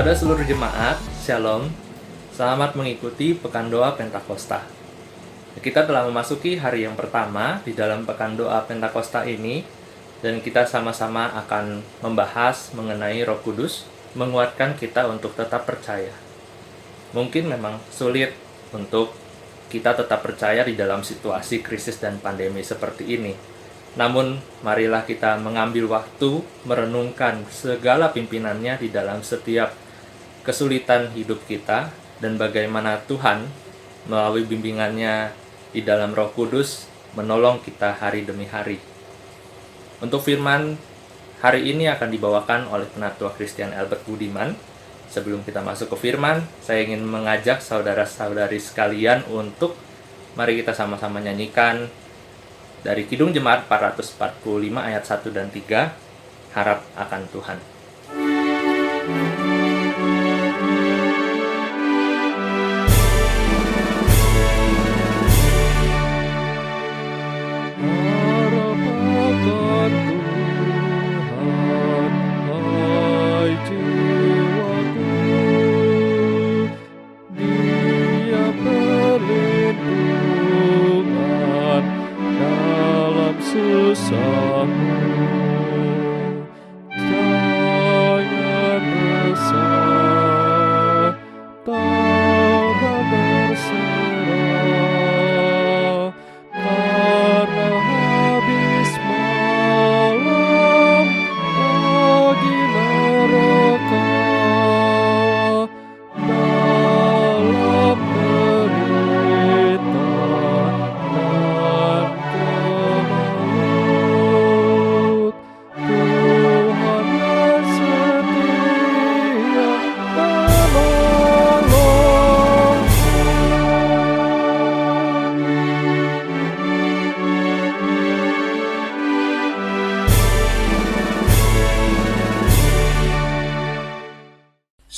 Kepada seluruh jemaat, Shalom. Selamat mengikuti Pekan Doa Pentakosta. Kita telah memasuki hari yang pertama di dalam Pekan Doa Pentakosta ini, dan kita sama-sama akan membahas mengenai Roh Kudus, menguatkan kita untuk tetap percaya. Mungkin memang sulit untuk kita tetap percaya di dalam situasi krisis dan pandemi seperti ini. Namun, marilah kita mengambil waktu merenungkan segala pimpinannya di dalam setiap kesulitan hidup kita, dan bagaimana Tuhan melalui bimbingannya di dalam Roh Kudus menolong kita hari demi hari. Untuk firman hari ini akan dibawakan oleh Penatua Christian Albert Budiman. Sebelum kita masuk ke firman, saya ingin mengajak saudara-saudari sekalian untuk mari kita sama-sama nyanyikan dari Kidung Jemaat 445 ayat 1 dan 3, Harap akan Tuhan.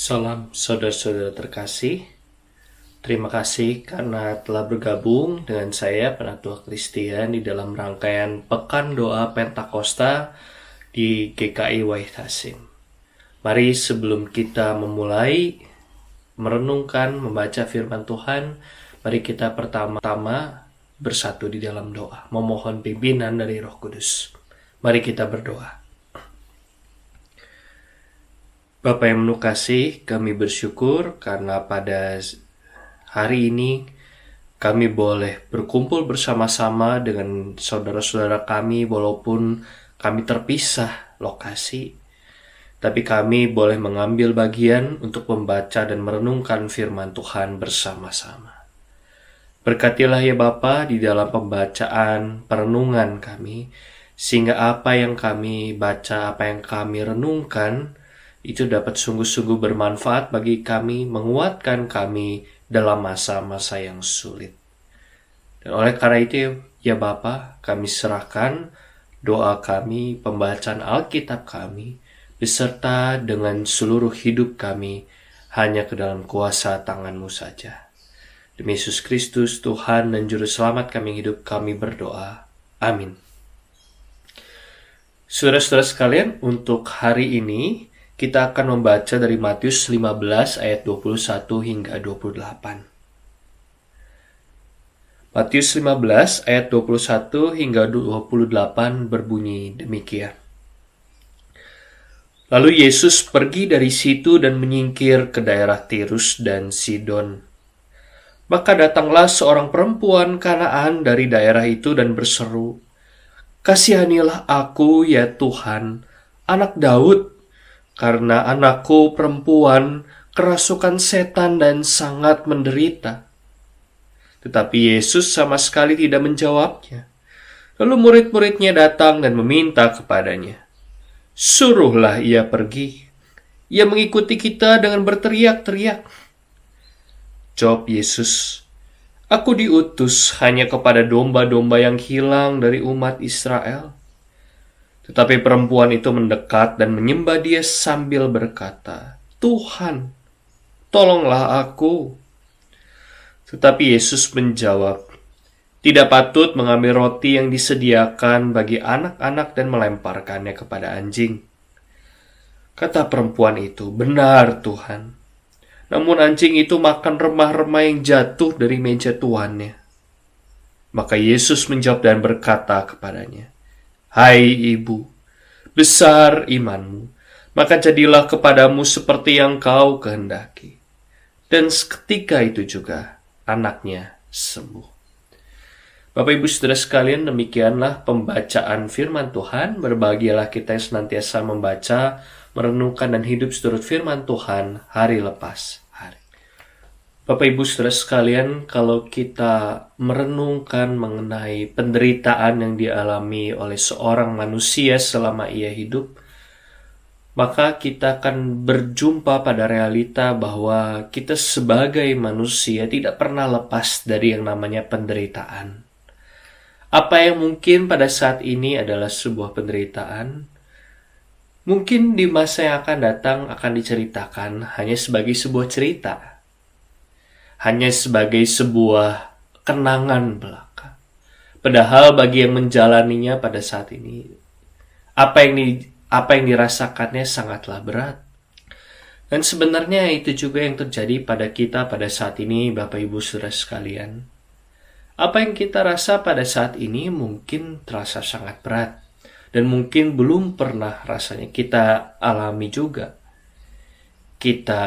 Salam saudara-saudara terkasih. Terima kasih karena telah bergabung dengan saya Penatua Christian di dalam rangkaian Pekan Doa Pentakosta di GKI Wahid Hasim. Mari sebelum kita memulai merenungkan, membaca firman Tuhan, mari kita pertama-tama bersatu di dalam doa, memohon pimpinan dari Roh Kudus. Mari kita berdoa. Bapa yang penuh kasih, kami bersyukur karena pada hari ini kami boleh berkumpul bersama-sama dengan saudara-saudara kami walaupun kami terpisah lokasi. Tapi kami boleh mengambil bagian untuk membaca dan merenungkan firman Tuhan bersama-sama. Berkatilah ya Bapa di dalam pembacaan perenungan kami, sehingga apa yang kami baca, apa yang kami renungkan, itu dapat sungguh-sungguh bermanfaat bagi kami, menguatkan kami dalam masa-masa yang sulit. Dan oleh karena itu, ya Bapa, kami serahkan doa kami, pembacaan Alkitab kami, beserta dengan seluruh hidup kami, hanya ke dalam kuasa tangan-Mu saja. Demi Yesus Kristus, Tuhan dan Juru Selamat kami hidup, kami berdoa. Amin. Saudara-saudara sekalian, untuk hari ini, kita akan membaca dari Matius 15 ayat 21 hingga 28. Matius 15 ayat 21 hingga 28 berbunyi demikian. Lalu Yesus pergi dari situ dan menyingkir ke daerah Tirus dan Sidon. Maka datanglah seorang perempuan Kanaan dari daerah itu dan berseru, "Kasihanilah aku ya Tuhan, anak Daud, karena anakku perempuan kerasukan setan dan sangat menderita." Tetapi Yesus sama sekali tidak menjawabnya. Lalu murid-muridnya datang dan meminta kepadanya, "Suruhlah ia pergi. Ia mengikuti kita dengan berteriak-teriak." Jawab Yesus, "Aku diutus hanya kepada domba-domba yang hilang dari umat Israel." Tetapi perempuan itu mendekat dan menyembah Dia sambil berkata, "Tuhan, tolonglah aku." Tetapi Yesus menjawab, "Tidak patut mengambil roti yang disediakan bagi anak-anak dan melemparkannya kepada anjing." Kata perempuan itu, "Benar Tuhan." Namun anjing itu makan remah-remah yang jatuh dari meja tuannya. Maka Yesus menjawab dan berkata kepadanya, "Hai ibu, besar imanmu, maka jadilah kepadamu seperti yang kau kehendaki." Dan seketika itu juga anaknya sembuh. Bapak Ibu Saudara sekalian, demikianlah pembacaan firman Tuhan. Berbahagialah kita yang senantiasa membaca, merenungkan dan hidup seturut firman Tuhan hari lepas hari. Bapak Ibu Saudara sekalian, kalau kita merenungkan mengenai penderitaan yang dialami oleh seorang manusia selama ia hidup, maka kita akan berjumpa pada realita bahwa kita sebagai manusia tidak pernah lepas dari yang namanya penderitaan. Apa yang mungkin pada saat ini adalah sebuah penderitaan, mungkin di masa yang akan datang akan diceritakan hanya sebagai sebuah cerita, hanya sebagai sebuah kenangan belaka. Padahal bagi yang menjalaninya pada saat ini, apa yang dirasakannya sangatlah berat. Dan sebenarnya itu juga yang terjadi pada kita pada saat ini, Bapak Ibu Saudara sekalian. Apa yang kita rasa pada saat ini mungkin terasa sangat berat. Dan mungkin belum pernah rasanya kita alami juga. Kita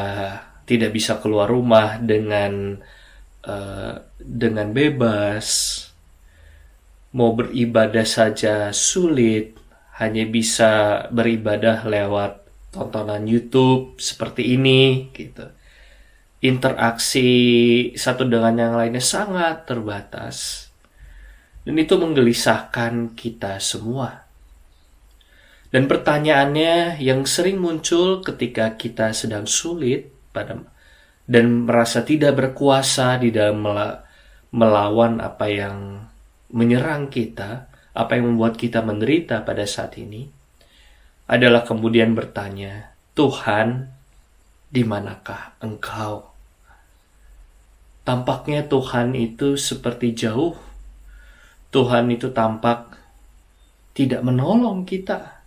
tidak bisa keluar rumah dengan bebas. Mau beribadah saja sulit. Hanya bisa beribadah lewat tontonan YouTube seperti ini gitu. Interaksi satu dengan yang lainnya sangat terbatas. Dan itu menggelisahkan kita semua. Dan pertanyaannya yang sering muncul ketika kita sedang sulit dan merasa tidak berkuasa di dalam melawan apa yang menyerang kita, apa yang membuat kita menderita pada saat ini, adalah kemudian bertanya, "Tuhan, di manakah Engkau?" Tampaknya Tuhan itu seperti jauh. Tuhan itu tampak tidak menolong kita.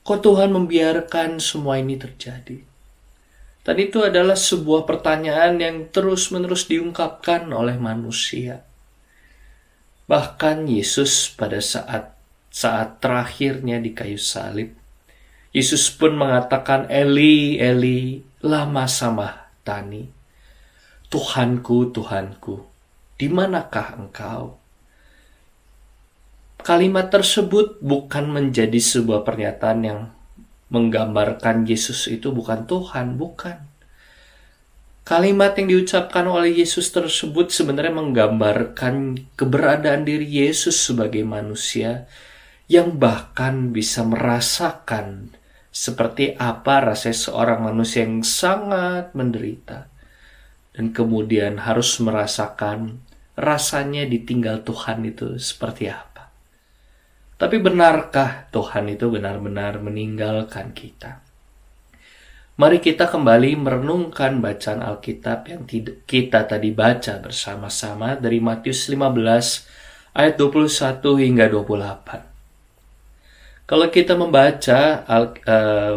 Kok Tuhan membiarkan semua ini terjadi? Dan itu adalah sebuah pertanyaan yang terus-menerus diungkapkan oleh manusia. Bahkan Yesus pada saat terakhirnya di kayu salib, Yesus pun mengatakan, "Eli, Eli, lama sabachthani." Tuhanku, Tuhanku, di manakah Engkau? Kalimat tersebut bukan menjadi sebuah pernyataan yang menggambarkan Yesus itu bukan Tuhan, bukan. Kalimat yang diucapkan oleh Yesus tersebut sebenarnya menggambarkan keberadaan diri Yesus sebagai manusia yang bahkan bisa merasakan seperti apa rasanya seorang manusia yang sangat menderita. Dan kemudian harus merasakan rasanya ditinggal Tuhan itu seperti apa. Tapi benarkah Tuhan itu benar-benar meninggalkan kita? Mari kita kembali merenungkan bacaan Alkitab yang kita tadi baca bersama-sama dari Matius 15 ayat 21 hingga 28. Kalau kita membaca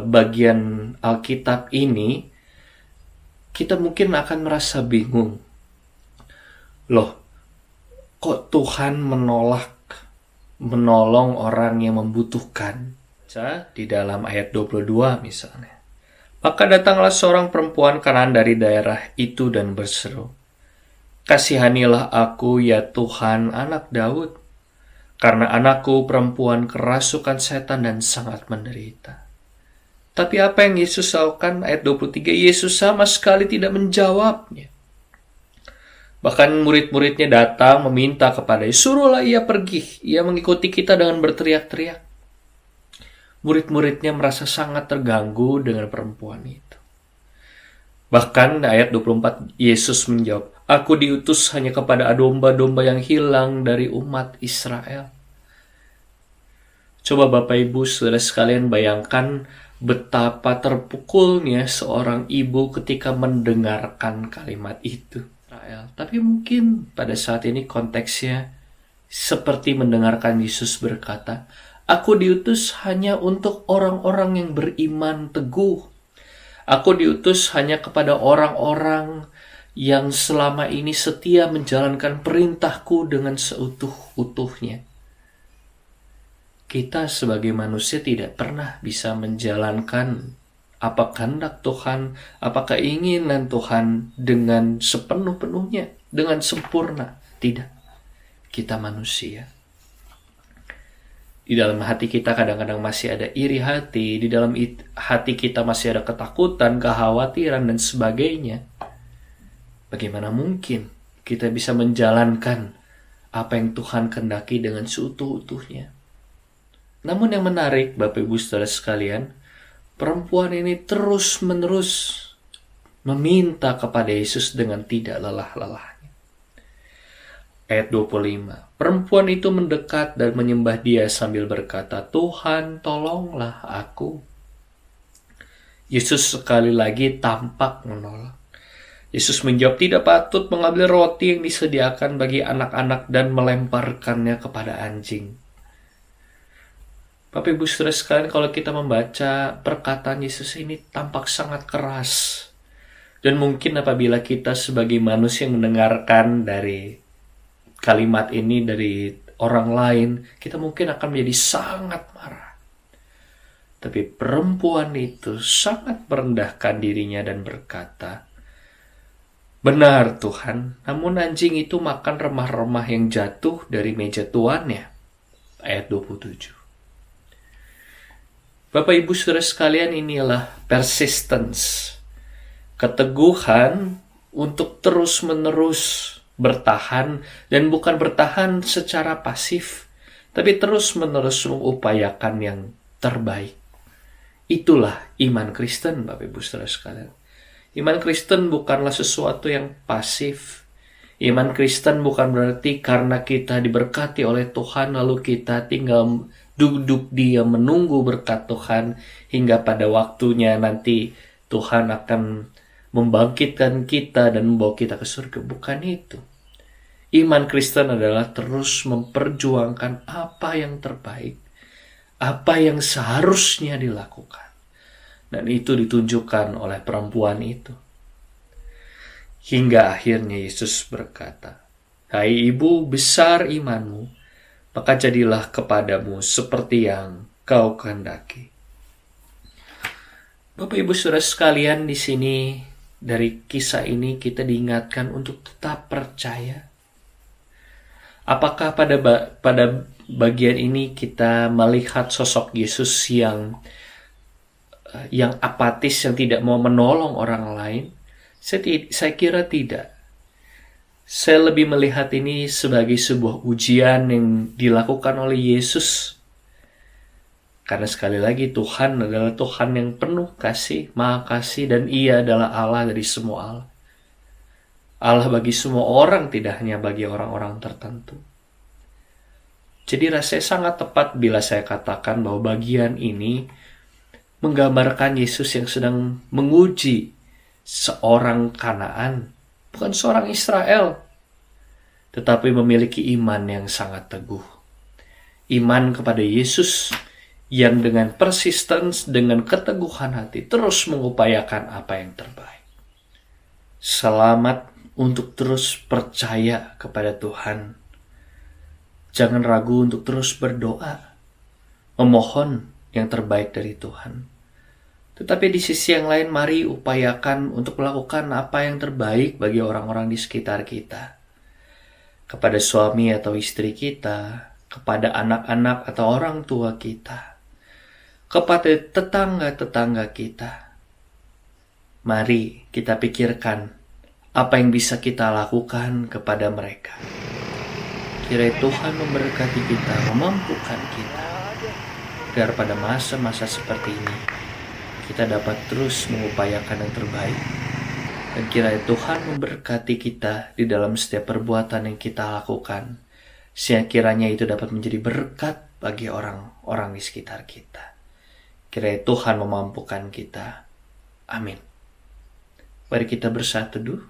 bagian Alkitab ini, kita mungkin akan merasa bingung. Loh, kok Tuhan menolong orang yang membutuhkan? Di dalam ayat 22 misalnya. Maka datanglah seorang perempuan Kanaan dari daerah itu dan berseru, "Kasihanilah aku ya Tuhan, anak Daud, karena anakku perempuan kerasukan setan dan sangat menderita." Tapi apa yang Yesus lakukan? Ayat 23, Yesus sama sekali tidak menjawabnya. Bahkan murid-muridnya datang meminta kepadanya, "Suruhlah ia pergi." Ia mengikuti kita dengan berteriak-teriak. Murid-muridnya merasa sangat terganggu dengan perempuan itu. Bahkan ayat 24, Yesus menjawab, "Aku diutus hanya kepada domba-domba yang hilang dari umat Israel." Coba Bapak Ibu Saudara sekalian bayangkan betapa terpukulnya seorang ibu ketika mendengarkan kalimat itu. Tapi mungkin pada saat ini konteksnya seperti mendengarkan Yesus berkata, Aku diutus hanya untuk orang-orang yang beriman teguh. Aku diutus hanya kepada orang-orang yang selama ini setia menjalankan perintahku dengan seutuh-utuhnya. Kita sebagai manusia tidak pernah bisa menjalankan apa kehendak Tuhan, apa keinginan Tuhan dengan sepenuh-penuhnya, dengan sempurna. Tidak. Kita manusia. Di dalam hati kita kadang-kadang masih ada iri hati, di dalam hati kita masih ada ketakutan, kekhawatiran, dan sebagainya. Bagaimana mungkin kita bisa menjalankan apa yang Tuhan kehendaki dengan seutuh-utuhnya? Namun yang menarik, Bapak Ibu Saudara sekalian, perempuan ini terus-menerus meminta kepada Yesus dengan tidak lelah-lelahnya. Ayat 25. Perempuan itu mendekat dan menyembah Dia sambil berkata, "Tuhan, tolonglah aku." Yesus sekali lagi tampak menolak. Yesus menjawab, "Tidak patut mengambil roti yang disediakan bagi anak-anak dan melemparkannya kepada anjing." Bapak Ibu Saudara sekalian, kalau kita membaca perkataan Yesus ini tampak sangat keras. Dan mungkin apabila kita sebagai manusia yang mendengarkan dari kalimat ini dari orang lain, kita mungkin akan menjadi sangat marah. Tapi perempuan itu sangat merendahkan dirinya dan berkata, "Benar Tuhan, namun anjing itu makan remah-remah yang jatuh dari meja tuannya." Ayat 27. Bapak Ibu Saudara sekalian, inilah persistence, keteguhan untuk terus-menerus bertahan, dan bukan bertahan secara pasif, tapi terus-menerus mengupayakan yang terbaik. Itulah iman Kristen, Bapak Ibu Saudara sekalian. Iman Kristen bukanlah sesuatu yang pasif. Iman Kristen bukan berarti karena kita diberkati oleh Tuhan lalu kita tinggal duduk diam menunggu berkat Tuhan hingga pada waktunya nanti Tuhan akan membangkitkan kita dan membawa kita ke surga. Bukan itu. Iman Kristen adalah terus memperjuangkan apa yang terbaik, apa yang seharusnya dilakukan. Dan itu ditunjukkan oleh perempuan itu. Hingga akhirnya Yesus berkata, "Hai ibu, besar imanmu, maka jadilah kepadamu seperti yang kau kehendaki." Bapak Ibu Saudara sekalian, di sini dari kisah ini kita diingatkan untuk tetap percaya. Apakah pada bagian ini kita melihat sosok Yesus yang apatis, yang tidak mau menolong orang lain? Saya kira tidak. Saya lebih melihat ini sebagai sebuah ujian yang dilakukan oleh Yesus. Karena sekali lagi Tuhan adalah Tuhan yang penuh kasih, maha kasih, dan Ia adalah Allah dari semua Allah. Allah bagi semua orang, tidak hanya bagi orang-orang tertentu. Jadi rasanya sangat tepat bila saya katakan bahwa bagian ini menggambarkan Yesus yang sedang menguji seorang Kanaan, bukan seorang Israel, tetapi memiliki iman yang sangat teguh. Iman kepada Yesus yang dengan persistence, dengan keteguhan hati, terus mengupayakan apa yang terbaik. Selamat untuk terus percaya kepada Tuhan. Jangan ragu untuk terus berdoa, memohon yang terbaik dari Tuhan. Tetapi di sisi yang lain, mari upayakan untuk melakukan apa yang terbaik bagi orang-orang di sekitar kita. Kepada suami atau istri kita, kepada anak-anak atau orang tua kita, kepada tetangga-tetangga kita. Mari kita pikirkan apa yang bisa kita lakukan kepada mereka. Kiranya Tuhan memberkati kita, memampukan kita, agar pada masa-masa seperti ini kita dapat terus mengupayakan yang terbaik. Dan kiranya Tuhan memberkati kita di dalam setiap perbuatan yang kita lakukan, sehingga kiranya itu dapat menjadi berkat bagi orang-orang di sekitar kita. Kiranya Tuhan memampukan kita. Amin. Mari kita bersatu teduh.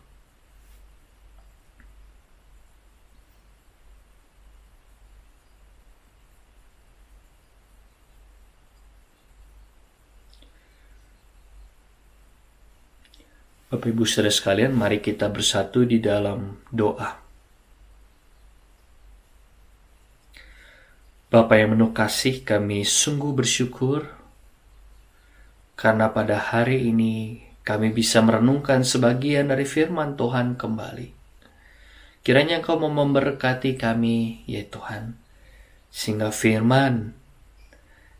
Bapak Ibu Saudara sekalian, mari kita bersatu di dalam doa. Bapa yang penuh kasih, kami sungguh bersyukur karena pada hari ini kami bisa merenungkan sebagian dari firman Tuhan kembali. Kiranya Engkau mau memberkati kami, ya Tuhan, sehingga firman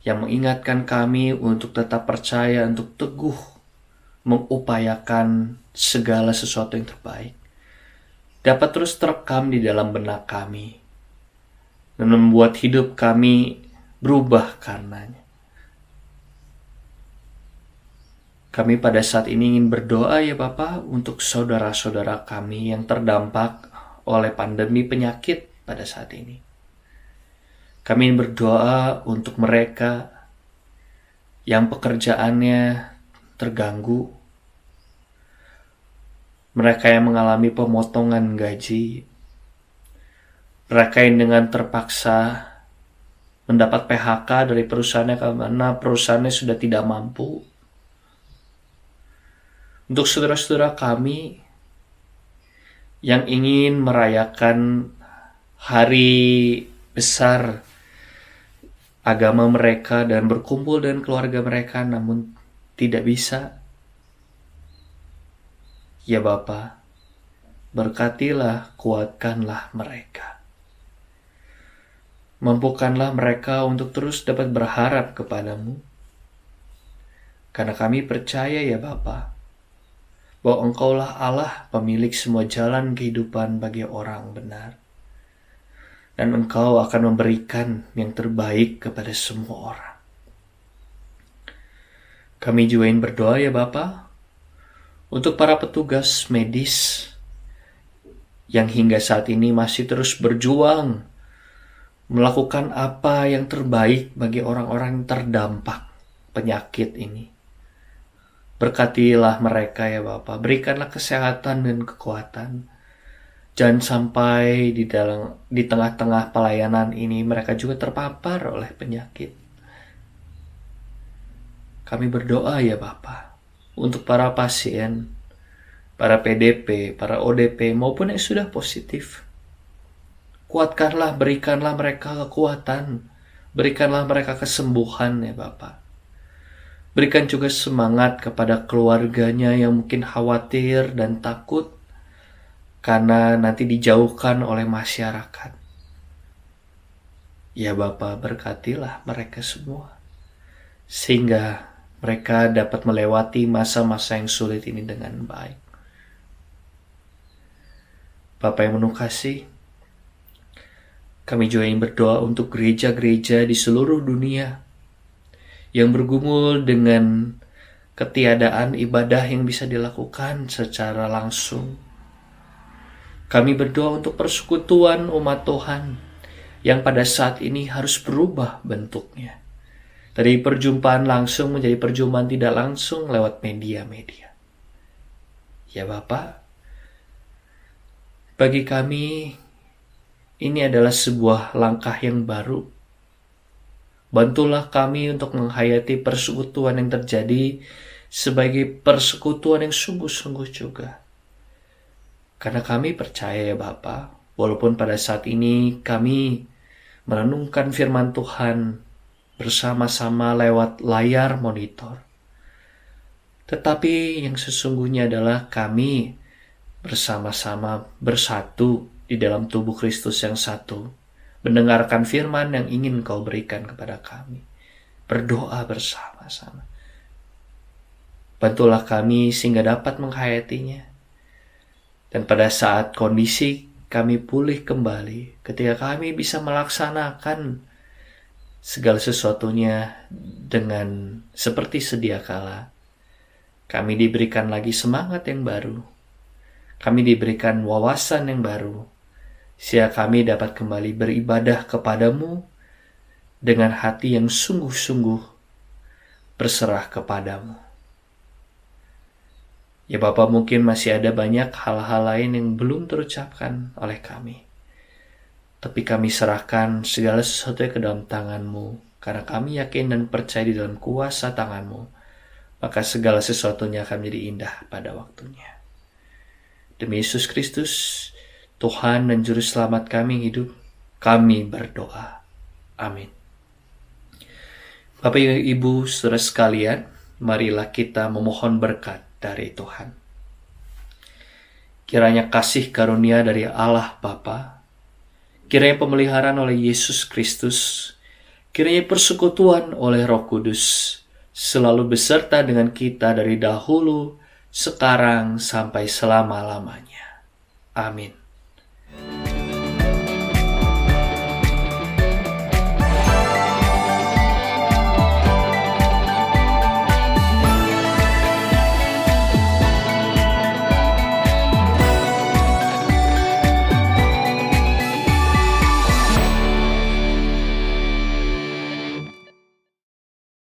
yang mengingatkan kami untuk tetap percaya, untuk teguh mengupayakan segala sesuatu yang terbaik, dapat terus terekam di dalam benak kami dan membuat hidup kami berubah karenanya. Kami pada saat ini ingin berdoa ya Bapa untuk saudara-saudara kami yang terdampak oleh pandemi penyakit pada saat ini. Kami ingin berdoa untuk mereka yang pekerjaannya terganggu, mereka yang mengalami pemotongan gaji, mereka yang dengan terpaksa mendapat PHK dari perusahaannya karena perusahaannya sudah tidak mampu. Untuk saudara-saudara kami yang ingin merayakan hari besar agama mereka dan berkumpul dengan keluarga mereka namun tidak bisa, ya Bapa, berkatilah, kuatkanlah mereka. Mampukanlah mereka untuk terus dapat berharap kepadamu. Karena kami percaya ya Bapa, bahwa Engkaulah Allah pemilik semua jalan kehidupan bagi orang benar. Dan Engkau akan memberikan yang terbaik kepada semua orang. Kami juga ingin berdoa ya Bapa, untuk para petugas medis yang hingga saat ini masih terus berjuang melakukan apa yang terbaik bagi orang-orang yang terdampak penyakit ini. Berkatilah mereka ya Bapa, berikanlah kesehatan dan kekuatan. Jangan sampai di tengah-tengah pelayanan ini mereka juga terpapar oleh penyakit. Kami berdoa ya Bapa, untuk para pasien, para PDP, para ODP maupun yang sudah positif. Kuatkanlah, berikanlah mereka kekuatan, berikanlah mereka kesembuhan ya Bapa. Berikan juga semangat kepada keluarganya yang mungkin khawatir dan takut karena nanti dijauhkan oleh masyarakat. Ya Bapa, berkatilah mereka semua sehingga mereka dapat melewati masa-masa yang sulit ini dengan baik. Bapa yang penuh kasih, kami juga ingin berdoa untuk gereja-gereja di seluruh dunia yang bergumul dengan ketiadaan ibadah yang bisa dilakukan secara langsung. Kami berdoa untuk persekutuan umat Tuhan yang pada saat ini harus berubah bentuknya. Dari perjumpaan langsung menjadi perjumpaan tidak langsung lewat media-media. Ya Bapa, bagi kami ini adalah sebuah langkah yang baru. Bantulah kami untuk menghayati persekutuan yang terjadi sebagai persekutuan yang sungguh-sungguh juga. Karena kami percaya ya Bapa, walaupun pada saat ini kami merenungkan firman Tuhan bersama-sama lewat layar monitor, tetapi yang sesungguhnya adalah kami bersama-sama bersatu di dalam tubuh Kristus yang satu, mendengarkan firman yang ingin Kau berikan kepada kami, berdoa bersama-sama. Bantulah kami sehingga dapat menghayatinya. Dan pada saat kondisi kami pulih kembali, ketika kami bisa melaksanakan segala sesuatunya dengan seperti sedia kala, kami diberikan lagi semangat yang baru. Kami diberikan wawasan yang baru, sehingga kami dapat kembali beribadah kepadamu dengan hati yang sungguh-sungguh berserah kepadamu. Ya Bapa, mungkin masih ada banyak hal-hal lain yang belum terucapkan oleh kami. Tapi kami serahkan segala sesuatu ke dalam tangan-Mu, karena kami yakin dan percaya di dalam kuasa tangan-Mu, maka segala sesuatunya akan menjadi indah pada waktunya. Demi Yesus Kristus, Tuhan dan Juru Selamat kami hidup, kami berdoa. Amin. Bapak, Ibu, saudara sekalian, marilah kita memohon berkat dari Tuhan. Kiranya kasih karunia dari Allah Bapa, kiranya pemeliharaan oleh Yesus Kristus, kiranya persekutuan oleh Roh Kudus selalu beserta dengan kita dari dahulu, sekarang, sampai selama-lamanya. Amin.